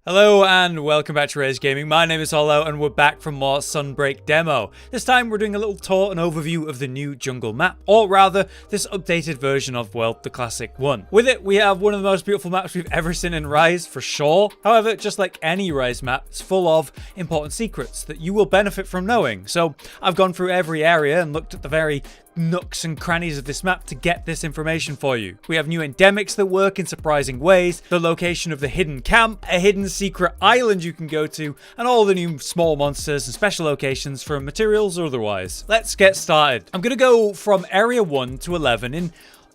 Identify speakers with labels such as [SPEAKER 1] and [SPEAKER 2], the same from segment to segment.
[SPEAKER 1] Hello and welcome back to Rage Gaming. My name is Hollow and we're back from more Sunbreak Demo. This time we're doing a little tour and overview of the new jungle map, or rather this updated version of, well, the classic one. With it we have one of the most beautiful maps we've ever seen in Rise, for sure. However, just like any Rise map, it's full of important secrets that you will benefit from knowing. So I've gone through every area and looked at the very nooks and crannies of this map to get this information for you. We have new endemics that work in surprising ways, the location of the hidden camp, a hidden secret island you can go to, and all the new small monsters and special locations from materials or otherwise. Let's get started. I'm going to go from area 1 to 11 in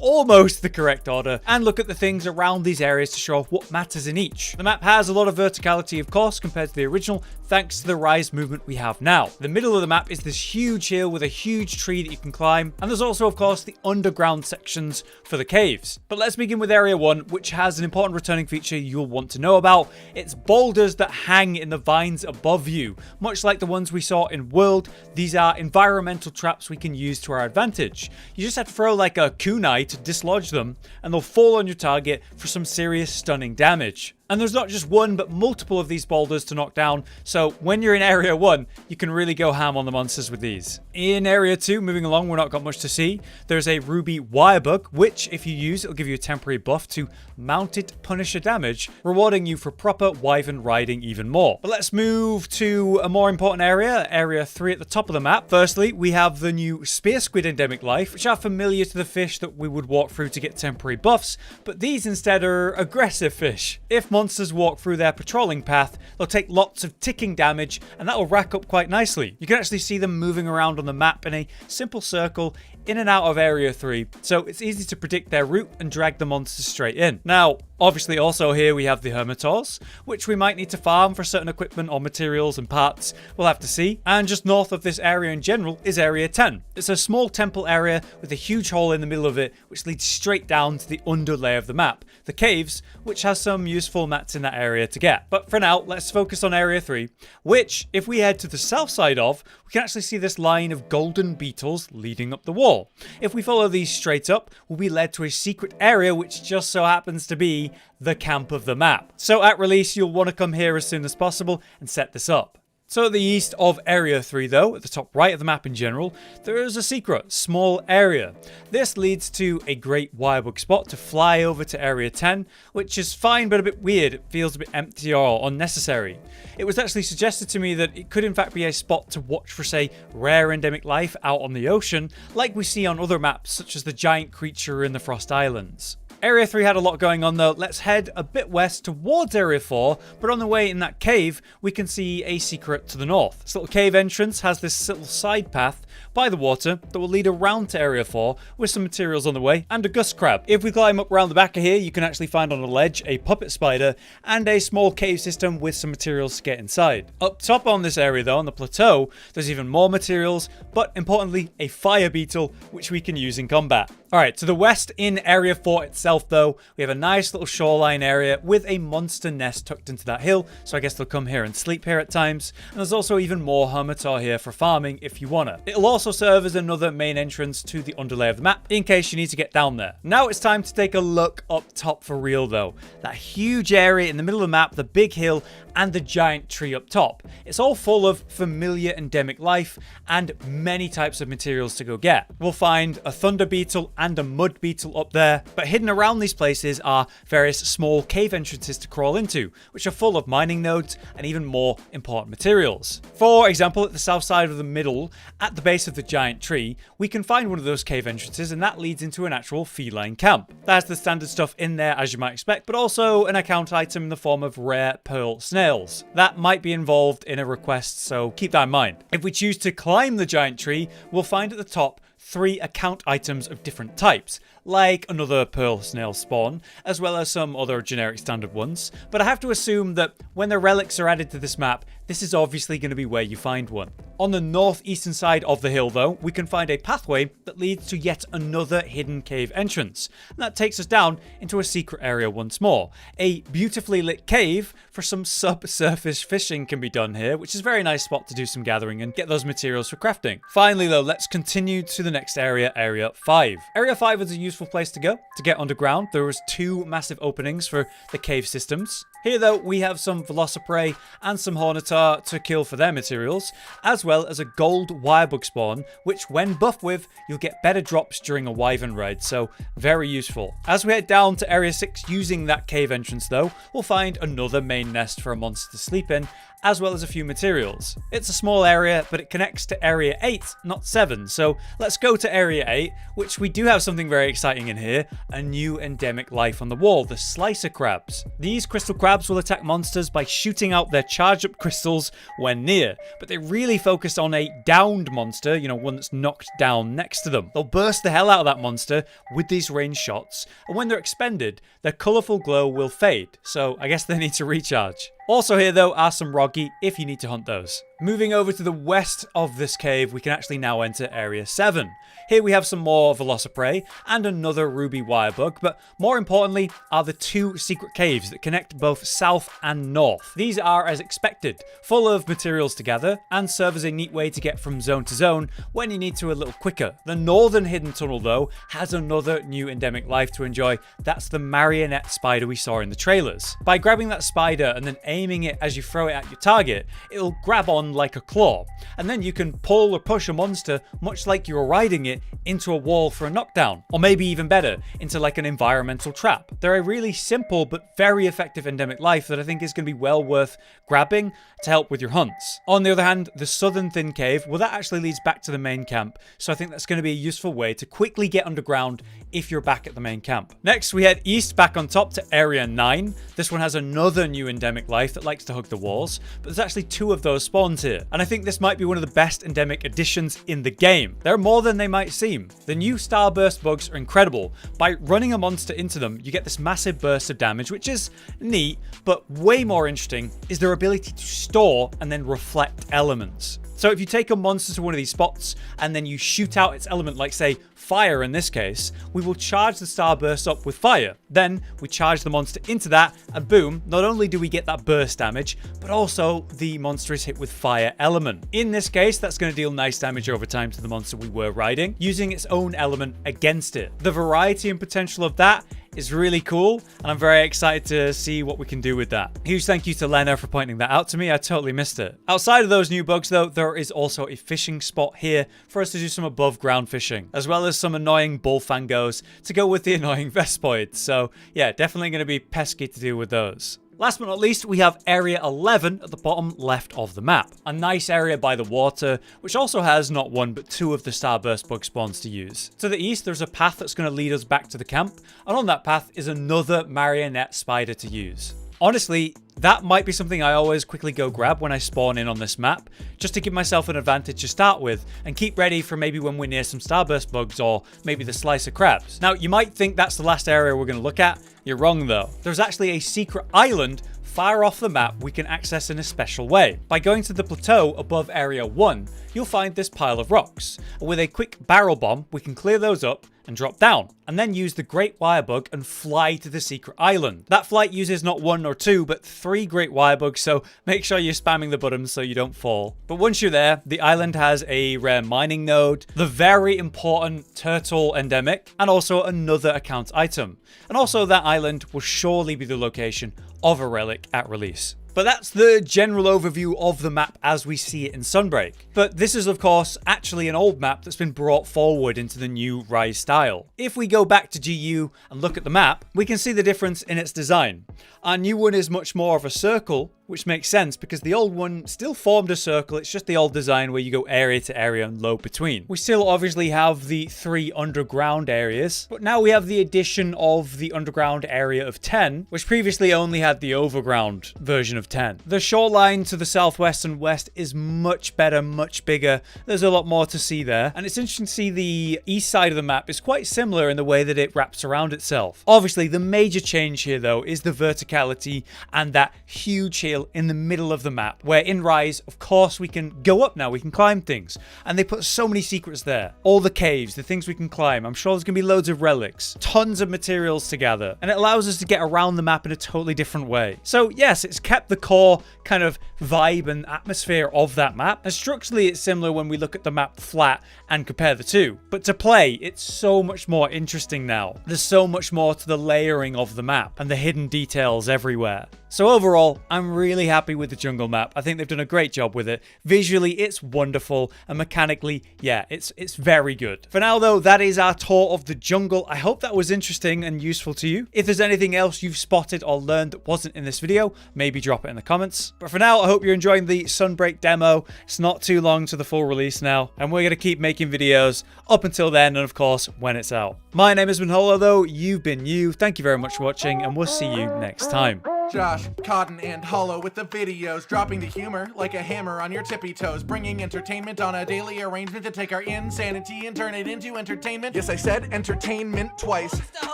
[SPEAKER 1] almost the correct order and look at the things around these areas to show off what matters in each. The map has a lot of verticality, of course, compared to the original, thanks to the Rise movement we have now. The middle of the map is this huge hill with a huge tree that you can climb, and there's also, of course, the underground sections for the caves. But let's begin with area 1, which has an important returning feature you'll want to know about. It's boulders that hang in the vines above you. Much like the ones we saw in World, these are environmental traps we can use to our advantage. You just have to throw like a kunai to dislodge them, and they'll fall on your target for some serious stunning damage. And there's not just one, but multiple of these boulders to knock down, so when you're in Area 1, you can really go ham on the monsters with these. In Area 2, moving along, we're not got much to see. There's a ruby wire bug, which, if you use, it'll give you a temporary buff to mounted punisher damage, rewarding you for proper wyvern riding even more. But let's move to a more important area, Area 3 at the top of the map. Firstly, we have the new spear squid endemic life, which are familiar to the fish that we would walk through to get temporary buffs, but these instead are aggressive fish. If monsters walk through their patrolling path, they'll take lots of ticking damage, and that will rack up quite nicely. You can actually see them moving around on the map in a simple circle in and out of Area 3, so it's easy to predict their route and drag the monsters straight in. Now, obviously also here we have the Hermitaurs, which we might need to farm for certain equipment or materials and parts, we'll have to see. And just north of this area in general is Area 10. It's a small temple area with a huge hole in the middle of it, which leads straight down to the underlay of the map, the caves, which has some useful mats in that area to get. But for now, let's focus on Area 3, which, if we head to the south side of, we can actually see this line of golden beetles leading up the wall. If we follow these straight up, we'll be led to a secret area which just so happens to be the camp of the map. So at release, you'll want to come here as soon as possible and set this up. So at the east of Area 3 though, at the top right of the map in general, there is a secret, small area. This leads to a great wirebug spot to fly over to Area 10, which is fine but a bit weird. It feels a bit empty or unnecessary. It was actually suggested to me that it could in fact be a spot to watch for, say, rare endemic life out on the ocean, like we see on other maps such as the giant creature in the Frost Islands. Area 3 had a lot going on though. Let's head a bit west towards Area 4, but on the way in that cave, we can see a secret to the north. This little cave entrance has this little side path by the water that will lead around to Area 4 with some materials on the way and a gust crab. If we climb up around the back of here, you can actually find on a ledge a puppet spider and a small cave system with some materials to get inside. Up top on this area though, on the plateau, there's even more materials, but importantly, a fire beetle which we can use in combat. Alright, to the west in Area 4 itself though, we have a nice little shoreline area with a monster nest tucked into that hill, so I guess they'll come here and sleep here at times. And there's also even more Hermitaur here for farming if you wanna. It'll also serve as another main entrance to the underlay of the map in case you need to get down there. Now it's time to take a look up top for real though. That huge area in the middle of the map, the big hill, and the giant tree up top. It's all full of familiar endemic life and many types of materials to go get. We'll find a thunder beetle and a mud beetle up there, but hidden around these places are various small cave entrances to crawl into, which are full of mining nodes and even more important materials. For example, at the south side of the middle, at the base of the giant tree, we can find one of those cave entrances, and that leads into an actual feline camp. That has the standard stuff in there as you might expect, but also an account item in the form of rare pearl snails. That might be involved in a request, so keep that in mind. If we choose to climb the giant tree, we'll find at the top 3 account items of different types, like another pearl snail spawn, as well as some other generic standard ones. But I have to assume that when the relics are added to this map, this is obviously going to be where you find one. On the northeastern side of the hill though, we can find a pathway that leads to yet another hidden cave entrance. And that takes us down into a secret area once more. A beautifully lit cave for some subsurface fishing can be done here, which is a very nice spot to do some gathering and get those materials for crafting. Finally though, let's continue to the next area, Area 5. Area 5 is a useful place to go. To get underground, there was 2 massive openings for the cave systems. Here though, we have some Velociprey and some Hermitaur to kill for their materials, as well as a gold wirebug spawn, which when buffed with, you'll get better drops during a wyvern raid, so very useful. As we head down to area 6 using that cave entrance though, we'll find another main nest for a monster to sleep in, as well as a few materials. It's a small area, but it connects to area 8, not 7, so let's go to area 8, which we do have something very exciting in here, a new endemic life on the wall, the slicer crabs. These crystal crabs will attack monsters by shooting out their charged up crystals when near, but they really focus on a downed monster, you know, one that's knocked down next to them. They'll burst the hell out of that monster with these ranged shots, and when they're expended, their colourful glow will fade, so I guess they need to recharge. Also here though are some Roggy if you need to hunt those. Moving over to the west of this cave, we can actually now enter area 7. Here we have some more Velociprey and another ruby wirebug, but more importantly are the 2 secret caves that connect both south and north. These are as expected, full of materials to gather and serve as a neat way to get from zone to zone when you need to a little quicker. The northern hidden tunnel though has another new endemic life to enjoy. That's the marionette spider we saw in the trailers. By grabbing that spider and then aiming it as you throw it at your target, it'll grab on like a claw, and then you can pull or push a monster much like you were riding it into a wall for a knockdown, or maybe even better, into like an environmental trap. They're a really simple but very effective endemic life that I think is going to be well worth grabbing to help with your hunts. On the other hand, the southern thin cave, well, that actually leads back to the main camp, so I think that's going to be a useful way to quickly get underground if you're back at the main camp. Next, we head east back on top to area 9. This one has another new endemic life that likes to hug the walls, but there's actually 2 of those spawns here, and I think this might be one of the best endemic additions in the game. They're more than they might seem. The new starburst bugs are incredible. By running a monster into them, you get this massive burst of damage, which is neat, but way more interesting is their ability to store and then reflect elements. So if you take a monster to one of these spots and then you shoot out its element, like say fire in this case, we will charge the starburst up with fire. Then we charge the monster into that, and boom, not only do we get that burst damage, but also the monster is hit with fire element. In this case, that's going to deal nice damage over time to the monster we were riding, using its own element against it. The variety and potential of that is really cool, and I'm very excited to see what we can do with that. Huge thank you to Lena for pointing that out to me. I totally missed it. Outside of those new bugs though, there is also a fishing spot here for us to do some above ground fishing, as well as some annoying bullfangos to go with the annoying vespoids. So yeah, definitely going to be pesky to deal with those. Last but not least, we have area 11 at the bottom left of the map. A nice area by the water, which also has not 1 but 2 of the starburst bug spawns to use. To the east, there's a path that's going to lead us back to the camp, and on that path is another marionette spider to use. Honestly, that might be something I always quickly go grab when I spawn in on this map, just to give myself an advantage to start with, and keep ready for maybe when we're near some starburst bugs or maybe the slicer crabs. Now, you might think that's the last area we're going to look at. You're wrong though. There's actually a secret island far off the map we can access in a special way. By going to the plateau above area 1, you'll find this pile of rocks, and with a quick barrel bomb, we can clear those up and drop down, and then use the great wirebug and fly to the secret island. That flight uses not 1 or 2, but 3 great wirebugs, so make sure you're spamming the buttons so you don't fall. But once you're there, the island has a rare mining node, the very important turtle endemic, and also another account item. And also that island will surely be the location of a relic at release. But that's the general overview of the map as we see it in Sunbreak. But this is of course actually an old map that's been brought forward into the new Rise style. If we go back to GU and look at the map, we can see the difference in its design. Our new one is much more of a circle, which makes sense because the old one still formed a circle. It's just the old design where you go area to area and low between. We still obviously have the 3 underground areas, but now we have the addition of the underground area of 10, which previously only had the overground version of 10. The shoreline to the southwest and west is much better, much bigger. There's a lot more to see there, and it's interesting to see the east side of the map is quite similar in the way that it wraps around itself. Obviously, the major change here though is the verticality and that huge hill trail in the middle of the map, where in Rise, of course, we can go up now, we can climb things. And they put so many secrets there. All the caves, the things we can climb. I'm sure there's going to be loads of relics, tons of materials to gather, and it allows us to get around the map in a totally different way. So yes, it's kept the core kind of vibe and atmosphere of that map, and structurally it's similar when we look at the map flat and compare the two. But to play, it's so much more interesting now. There's so much more to the layering of the map and the hidden details everywhere. So overall, I'm really happy with the jungle map. I think they've done a great job with it. Visually, it's wonderful, and mechanically, yeah, it's very good. For now though, that is our tour of the jungle. I hope that was interesting and useful to you. If there's anything else you've spotted or learned that wasn't in this video, maybe drop it in the comments. But for now, I hope you're enjoying the Sunbreak demo. It's not too long to the full release now, and we're going to keep making videos up until then, and of course, when it's out. My name has been Holo though, you've been you. Thank you very much for watching, and we'll see you next time.
[SPEAKER 2] Josh, Cotton, and Hollow with the videos, dropping the humor like a hammer on your tippy toes, bringing entertainment on a daily arrangement to take our insanity and turn it into entertainment. Yes, I said entertainment twice,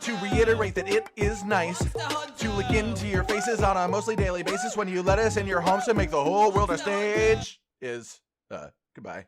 [SPEAKER 2] to reiterate that it is nice to look into your faces on a mostly daily basis when you let us in your homes to make the whole world a stage. Goodbye.